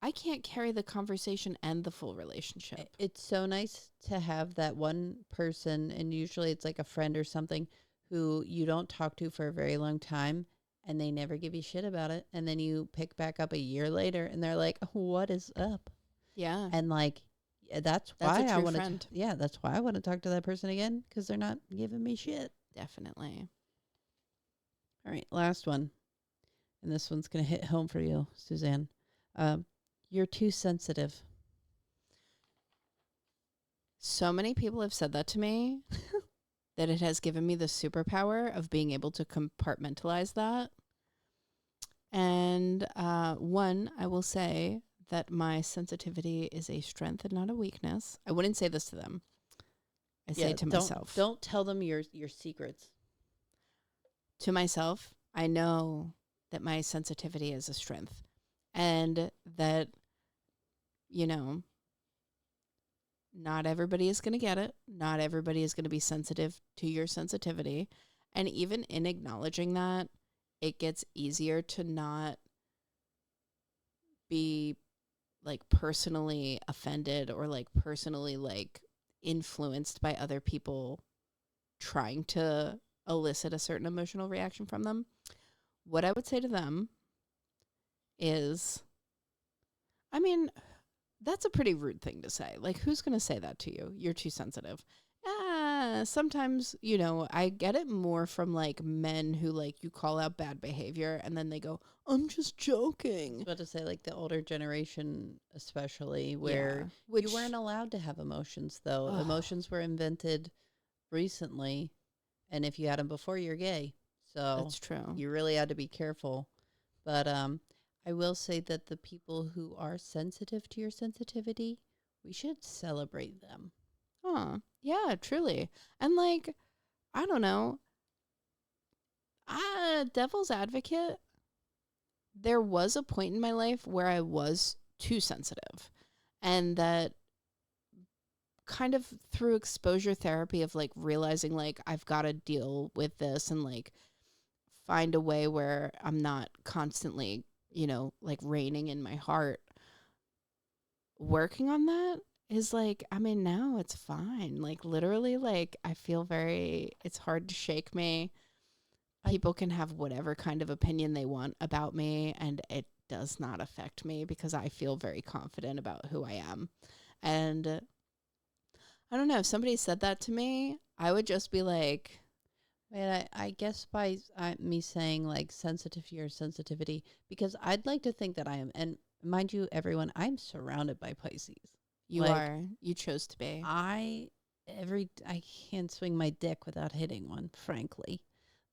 I can't carry the conversation and the full relationship. It's so nice to have that one person, and usually it's like a friend or something, who you don't talk to for a very long time and they never give you shit about it. And then you pick back up a year later and they're like, what is up? Yeah. And like, that's That's why a I true want to, friend. yeah, that's why I want to talk to that person again, because they're not giving me shit. Definitely. All right, last one. And this one's going to hit home for you, Suzanne. You're too sensitive. So many people have said that to me that it has given me the superpower of being able to compartmentalize that. And one, I will say that my sensitivity is a strength and not a weakness. I wouldn't say this to them. I say it to myself. Don't tell them your secrets. To myself, I know that my sensitivity is a strength and that, you know, not everybody is going to get it. Not everybody is going to be sensitive to your sensitivity. And even in acknowledging that, it gets easier to not be like personally offended or like personally like influenced by other people trying to elicit a certain emotional reaction from them. What I would say to them is, I mean, that's a pretty rude thing to say. Like, who's going to say that to you? You're too sensitive. Sometimes, you know, I get it more from like men who like you call out bad behavior and then they go, I'm just I joking. was about to say, like the older generation, especially, where Which, you weren't allowed to have emotions, though. Ugh. Emotions were invented recently, and if you had them before, you're gay. So That's true. you really had to be careful. But I will say that the people who are sensitive to your sensitivity, we should celebrate them. Huh. Yeah, truly. And like, I don't know. Devil's advocate, there was a point in my life where I was too sensitive. And that kind of through exposure therapy of like realizing like I've got to deal with this and like find a way where I'm not constantly, you know, like raining in my heart. Working on that is like, I mean, now it's fine. Like literally, like I feel it's hard to shake me. People can have whatever kind of opinion they want about me, and it does not affect me because I feel very confident about who I am. And I don't know, if somebody said that to me, I would just be like, And I guess by me saying like sensitive to your sensitivity, because I'd like to think that I am, and mind you, everyone, I'm surrounded by Pisces. you Like, are, you chose to be. I can't swing my dick without hitting one, frankly.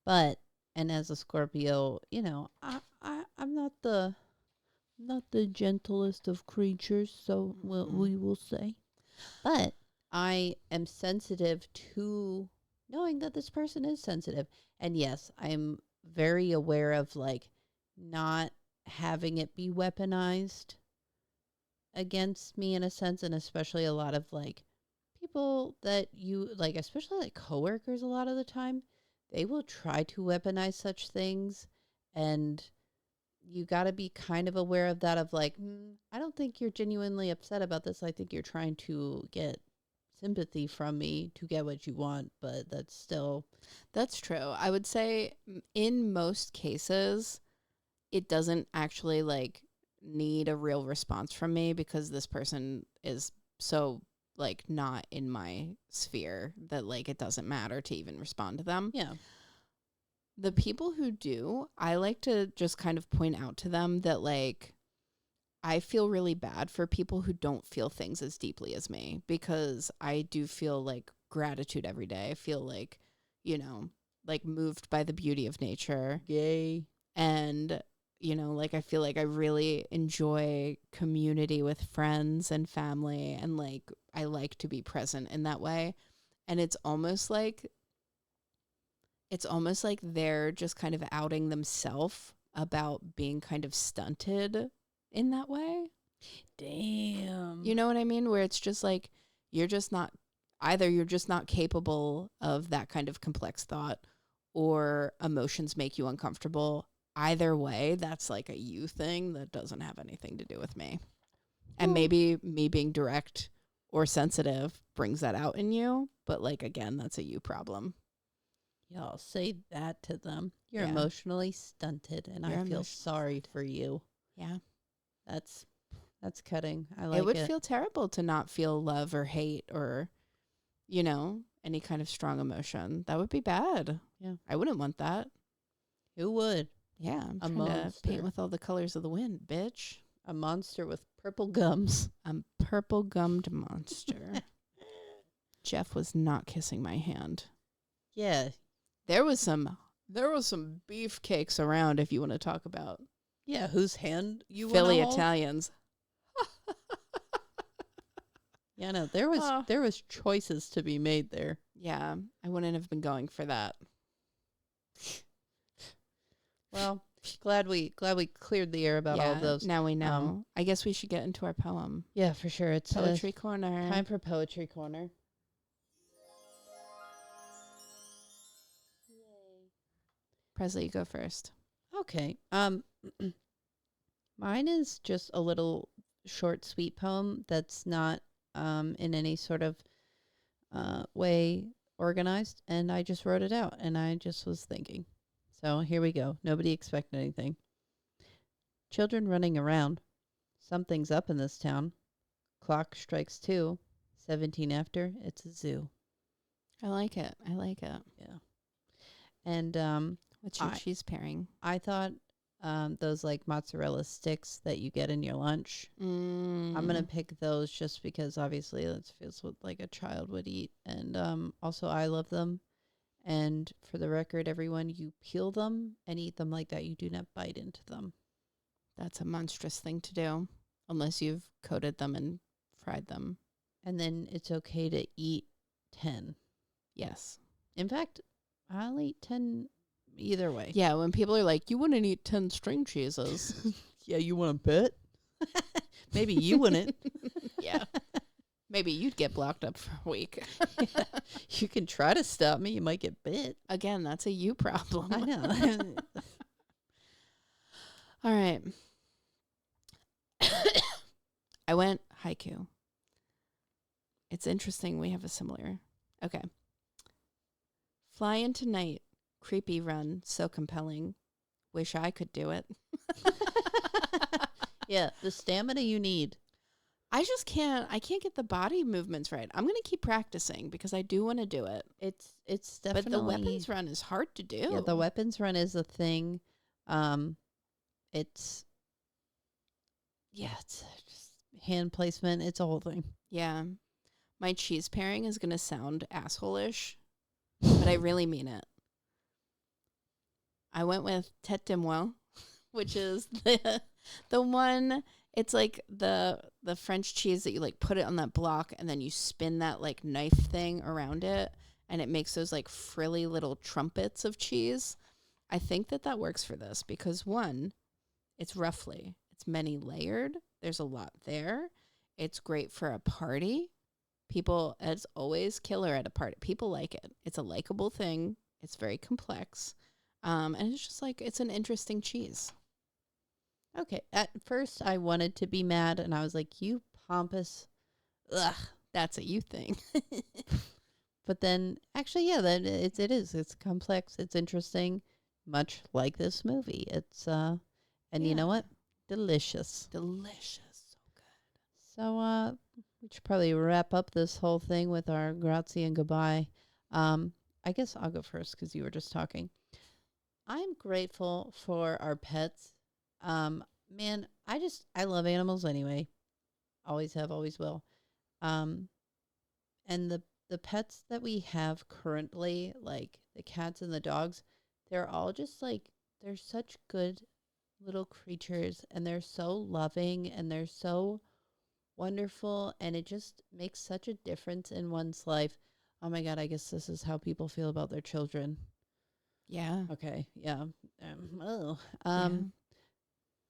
But and as a Scorpio, you know, I'm not the gentlest of creatures, so we will say. But I am sensitive to knowing that this person is sensitive. And yes, I'm very aware of like not having it be weaponized against me in a sense, and especially a lot of like people that you like, especially like coworkers a lot of the time, they will try to weaponize such things, and you got to be kind of aware of that of like, I don't think you're genuinely upset about this. I think you're trying to get sympathy from me to get what you want, but That's true. I would say in most cases, it doesn't actually like need a real response from me because this person is so like not in my sphere that like it doesn't matter to even respond to them. yeah. The people who do, I like to just kind of point out to them that like I feel really bad for people who don't feel things as deeply as me because I do feel like gratitude every day. I feel like, you know, like moved by the beauty of nature. Gay. And, you know, like I feel like I really enjoy community with friends and family and like I like to be present in that way. And it's almost like they're just kind of outing themselves about being kind of stunted in that way. Damn. You know what I mean? Where it's just like you're just not capable of that kind of complex thought, or emotions make you uncomfortable, either way, that's like a you thing that doesn't have anything to do with me. And maybe me being direct or sensitive brings that out in you. But like, again, that's a you problem. Y'all say that to them. You're Yeah. emotionally stunted, and You're I feel emotionally sorry for you. Yeah. That's cutting. I like It would it. feel terrible to not feel love or hate or, you know, any kind of strong emotion. That would be bad. Yeah. I wouldn't want that. Who would? Yeah. I'm A trying to monster. paint with all the colors of the wind, bitch. A monster with purple gums. A purple gummed monster. Jeff was not kissing my hand. Yeah. There was some beefcakes around if you want to talk about Yeah, whose hand you Philly wanna hold? Italians. Yeah, no, there was choices to be made there. Yeah, I wouldn't have been going for that. Well, glad we cleared the air about all of those. Now we know. I guess we should get into our poem. Yeah, for sure. It's Poetry corner. time for poetry corner. Presley, you go first. Okay. Mine is just a little short, sweet poem that's not in any sort of way organized, and I just wrote it out, and I just was thinking. So here we go. Nobody expected anything. Children running around. Something's up in this town. Clock strikes 2. 17 after. It's a zoo. I like it. Yeah. And What's your cheese pairing? I thought those like mozzarella sticks that you get in your lunch. I'm going to pick those just because obviously it feels what like a child would eat. And also I love them. And for the record, everyone, you peel them and eat them like that. You do not bite into them. That's a monstrous thing to do unless you've coated them and fried them. And then it's okay to eat 10. Yes. In fact, I'll eat 10 either way. Yeah, when people are like, you wouldn't eat 10 string cheeses. Yeah, you want to bet? Maybe you wouldn't. Yeah. Maybe you'd get blocked up for a week. Yeah. You can try to stop me. You might get bit. Again, that's a you problem. I know. All right. I went haiku. It's interesting. We have a similar. Okay. Fly into night. Creepy run. So compelling. Wish I could do it. Yeah, the stamina you need. I just can't. I can't get the body movements right. I'm gonna keep practicing because I do want to do it. It's definitely. But the weapons run is hard to do. Yeah, the weapons run is a thing. It's just hand placement. It's a whole thing. Yeah. My cheese pairing is gonna sound asshole-ish, but I really mean it. I went with tête de moi, which is the one. It's like the French cheese that you like put it on that block and then you spin that like knife thing around it and it makes those like frilly little trumpets of cheese. I think that works for this because one, it's many layered. There's a lot there. It's great for a party. People, it's always killer at a party. People like it. It's a likable thing. It's very complex. And it's just like, it's an interesting cheese. Okay. At first, I wanted to be mad, and I was like, "You pompous, ugh." That's a you thing. But then, actually, yeah, that it is. It's complex. It's interesting, much like this movie. It's and you know what? Delicious. Delicious. So good. So we should probably wrap up this whole thing with our grazie and goodbye. I guess I'll go first because you were just talking. I'm grateful for our pets. Man, I love animals anyway. Always have, always will. And the pets that we have currently, like the cats and the dogs, they're all just like, they're such good little creatures and they're so loving and they're so wonderful and it just makes such a difference in one's life. Oh my God, I guess this is how people feel about their children. Yeah. Okay. Yeah. Yeah.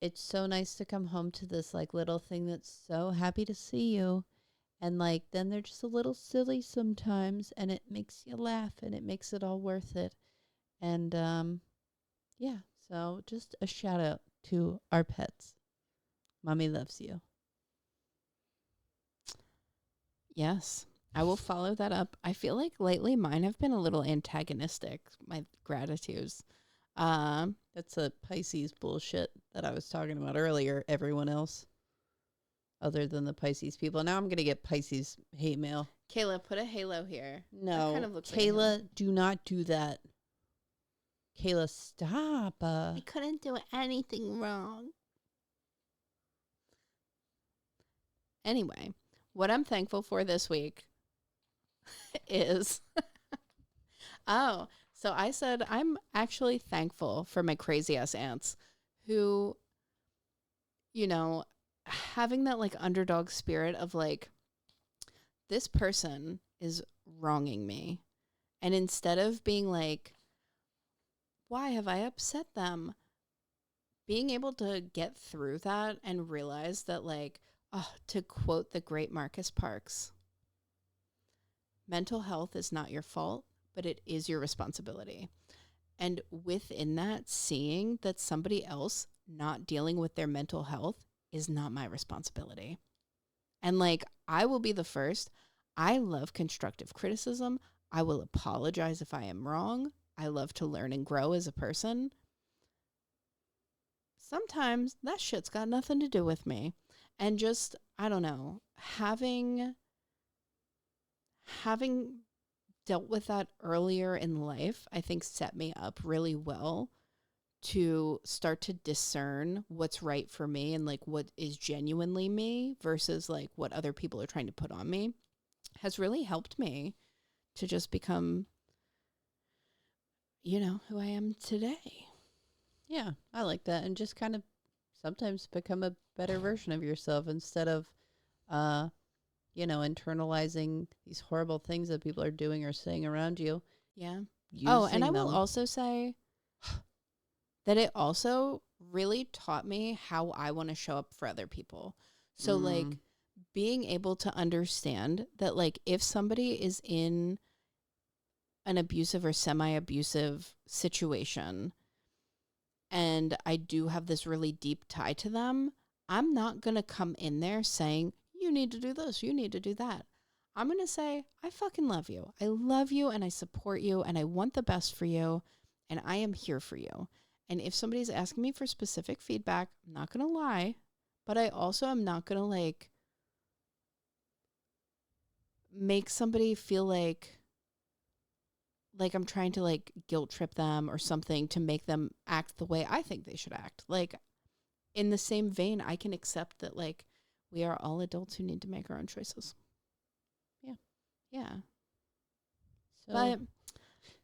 It's so nice to come home to this like little thing that's so happy to see you. And like then they're just a little silly sometimes and it makes you laugh and it makes it all worth it. And yeah, so just a shout out to our pets. Mommy loves you. Yes. I will follow that up. I feel like lately mine have been a little antagonistic, my gratitudes. That's a Pisces bullshit that I was talking about earlier. Everyone else, other than the Pisces people. Now I'm going to get Pisces hate mail. Kayla, put a halo here. No, That kind of looks like a halo. Kayla, do not do that. Kayla, stop. I couldn't do anything wrong. Anyway, what I'm thankful for this week is so I said I'm actually thankful for my crazy ass aunts who, you know, having that like underdog spirit of like, this person is wronging me. And instead of being like, why have I upset them? Being able to get through that and realize that, like, to quote the great Marcus Parks, mental health is not your fault, but it is your responsibility. And within that, seeing that somebody else not dealing with their mental health is not my responsibility. And like, I will be the first. I love constructive criticism. I will apologize if I am wrong. I love to learn and grow as a person. Sometimes that shit's got nothing to do with me. And just, I don't know, having dealt with that earlier in life, I think set me up really well to start to discern what's right for me and like what is genuinely me versus like what other people are trying to put on me, has really helped me to just become, who I am today. Yeah, I like that. And just kind of sometimes become a better version of yourself instead of, internalizing these horrible things that people are doing or saying around you. Yeah. Using And I will them. also say that it also really taught me how I want to show up for other people. So like being able to understand that like if somebody is in an abusive or semi-abusive situation and I do have this really deep tie to them, I'm not going to come in there saying, you need to do this, you need to do that. I'm going to say, I fucking love you. I love you and I support you and I want the best for you and I am here for you. And if somebody's asking me for specific feedback, I'm not going to lie, but I also am not going to like make somebody feel like I'm trying to like guilt trip them or something to make them act the way I think they should act. Like in the same vein, I can accept that like we are all adults who need to make our own choices. Yeah. Yeah. So, but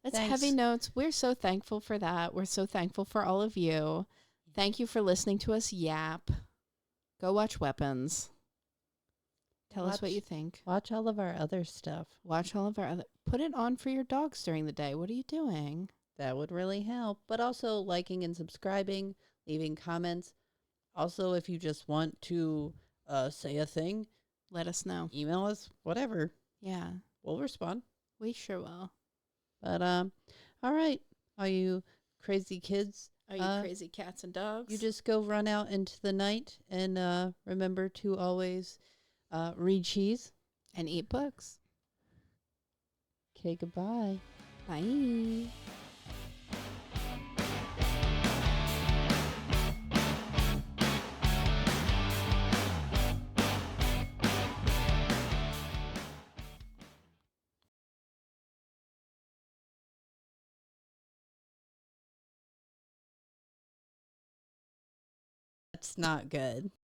that's thanks. heavy notes. We're so thankful for that. We're so thankful for all of you. Thank you for listening to us yap. Go watch Weapons. Tell us what you think. Watch all of our other stuff. Put it on for your dogs during the day. What are you doing? That would really help. But also liking and subscribing, leaving comments. Also, if you just want to say a thing, let us know. Email us, whatever. Yeah. We'll respond. We sure will. But all right. All you crazy kids. Are you crazy cats and dogs? You just go run out into the night and remember to always read cheese and eat books. Okay, goodbye. Bye. That's not good.